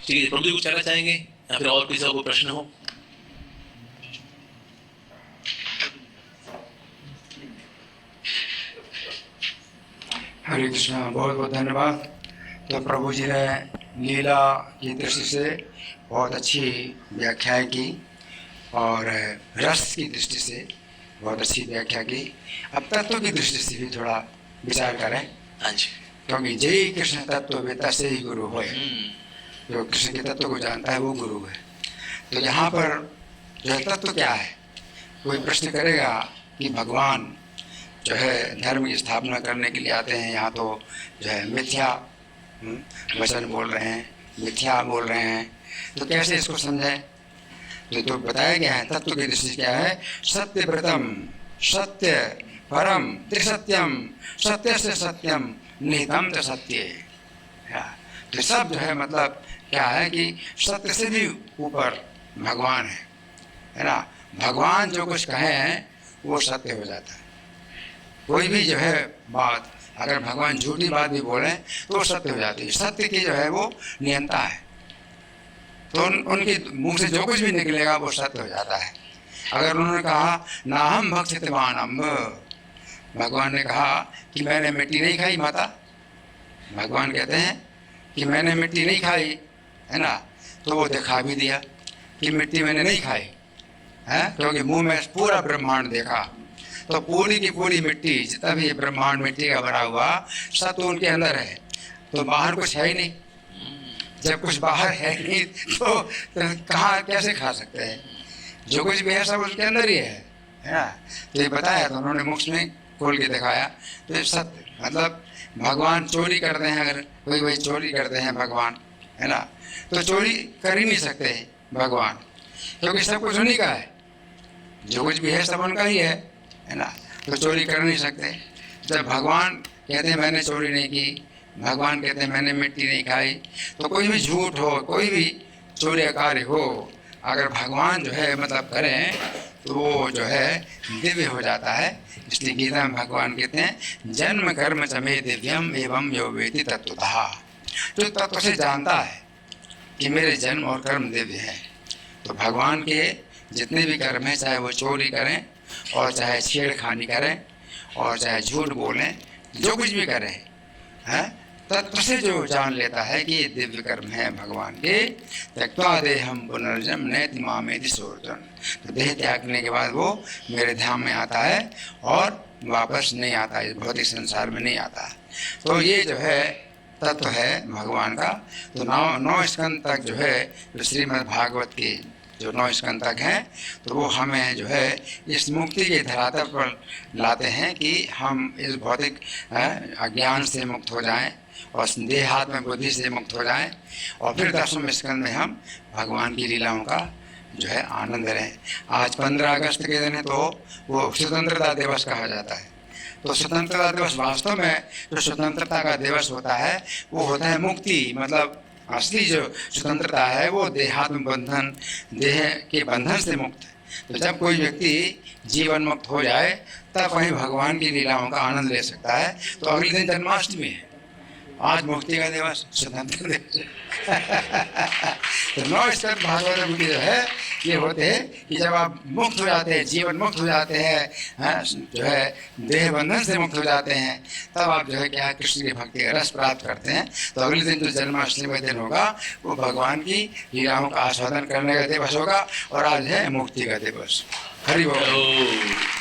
ठीक है, प्रभु जी कुछ कहना चाहेंगे या फिर और किसी का कोई प्रश्न हो? हरे कृष्णा, बहुत बहुत धन्यवाद। तो प्रभु जी ने लीला की दृष्टि से बहुत अच्छी व्याख्याएं की और रस की दृष्टि से बहुत अच्छी व्याख्या की। अब तत्व की दृष्टि से भी थोड़ा विचार करें। हाँ जी। क्योंकि जय कृष्ण तत्व वेता से ही गुरु है। जो कृष्ण के तत्व को जानता है वो गुरु है। तो यहाँ पर जो है तत्व क्या है, कोई प्रश्न करेगा कि भगवान जो है धर्म की स्थापना करने के लिए आते हैं, यहाँ तो जो है मिथ्या वचन बोल रहे हैं, मिथ्या बोल रहे हैं, तो कैसे इसको समझें? तो बताया गया है तत्व की दृष्टि क्या है। सत्य व्रतम, सत्य परम त्रिसत्यम, सत्य से सत्यम निहितम च सत्य। तो सब जो है मतलब क्या है कि सत्य से भी ऊपर भगवान है ना। भगवान जो कुछ कहे हैं वो सत्य हो जाता है। कोई भी जो है बात अगर भगवान झूठी बात भी बोले तो सत्य हो जाती है। सत्य की जो है वो नियंता है, तो उनके मुंह से जो कुछ भी निकलेगा वो सत्य हो जाता है। अगर उन्होंने कहा ना हम भक्षितवान अम्ब, भगवान ने कहा कि मैंने मिट्टी नहीं खाई माता, भगवान कहते हैं कि मैंने मिट्टी नहीं खाई, है ना। तो वो दिखा भी दिया कि मिट्टी मैंने नहीं खाई है, क्योंकि मुंह में पूरा ब्रह्मांड देखा। तो पूरी की पूरी मिट्टी, जितना भी ब्रह्मांड मिट्टी का भरा हुआ सब तो उनके अंदर है, तो बाहर कुछ है ही नहीं। जब कुछ बाहर है नहीं तो कहाँ कैसे खा सकते हैं? जो कुछ भी है सब उसके अंदर ही है ना। तो ये बताया, तो उन्होंने मुख में खोल के दिखाया। तो ये सत्य मतलब भगवान चोरी करते हैं, अगर कोई वही चोरी करते हैं भगवान, है ना, तो चोरी कर ही नहीं सकते भगवान, क्योंकि सब कुछ उन्हीं का है। जो कुछ भी है सब उनका ही है ना। तो चोरी कर नहीं सकते। जब भगवान कहते हैं मैंने चोरी नहीं की, भगवान कहते हैं मैंने मिट्टी नहीं खाई, तो कोई भी झूठ हो, कोई भी चोरी कार्य हो, अगर भगवान जो है मतलब करें तो वो जो है दिव्य हो जाता है। इसलिए गीता में भगवान कहते हैं जन्म कर्म च मे दिव्यम एवं यो वेति तत्वतः। जो तत्व से जानता है कि मेरे जन्म और कर्म दिव्य है, तो भगवान के जितने भी कर्म हैं, चाहे वो चोरी करें और चाहे छेड़खानी करें और चाहे झूठ बोलें, जो कुछ भी करें, है तत्व से जो जान लेता है कि ये दिव्य कर्म है भगवान के। त्यक्त्वा देहम पुनर्जन्म नैति मामेति सोर्जुन। तो देह त्यागने के बाद वो मेरे ध्यान में आता है और वापस नहीं आता है, इस भौतिक संसार में नहीं आता है। तो ये जो है तत्व है भगवान का। तो 9 स्कंद तक जो है श्रीमद् भागवत के जो 9 स्कंद तक हैं, तो वो हमें जो है इस मुक्ति के धरातल पर लाते हैं कि हम इस भौतिक अज्ञान से मुक्त हो जाएं और देहात्म बुद्धि से मुक्त हो जाएं, और फिर 10वें स्कंद में हम भगवान की लीलाओं का जो है आनंद लें। आज 15 अगस्त के दिन है, तो वो स्वतंत्रता दिवस कहा जाता है। तो स्वतंत्रता दिवस वास्तव में जो स्वतंत्रता का दिवस होता है वो होता है मुक्ति, मतलब असली जो स्वतंत्रता है वो देहात्म बंधन, देह के बंधन से मुक्त है। तो जब कोई व्यक्ति जीवन मुक्त हो जाए तब वहीं भगवान की लीलाओं का आनंद ले सकता है। तो अगले दिन जन्माष्टमी है, आज मुक्ति का दिवस, स्वतंत्र दिवस। तो 9 स्कंद भागवत की जो है ये होते हैं कि जब आप मुक्त हो जाते हैं, जीवन मुक्त हो जाते हैं, जो है देह बंधन से मुक्त हो जाते हैं, तब आप जो है क्या कृष्ण की भक्ति का रस प्राप्त करते हैं। तो अगले दिन जो जन्माष्टमी का दिन होगा वो भगवान की लीलाओं का आस्वादन करने का दिवस होगा, और आज है मुक्ति का दिवस। हरि बोल।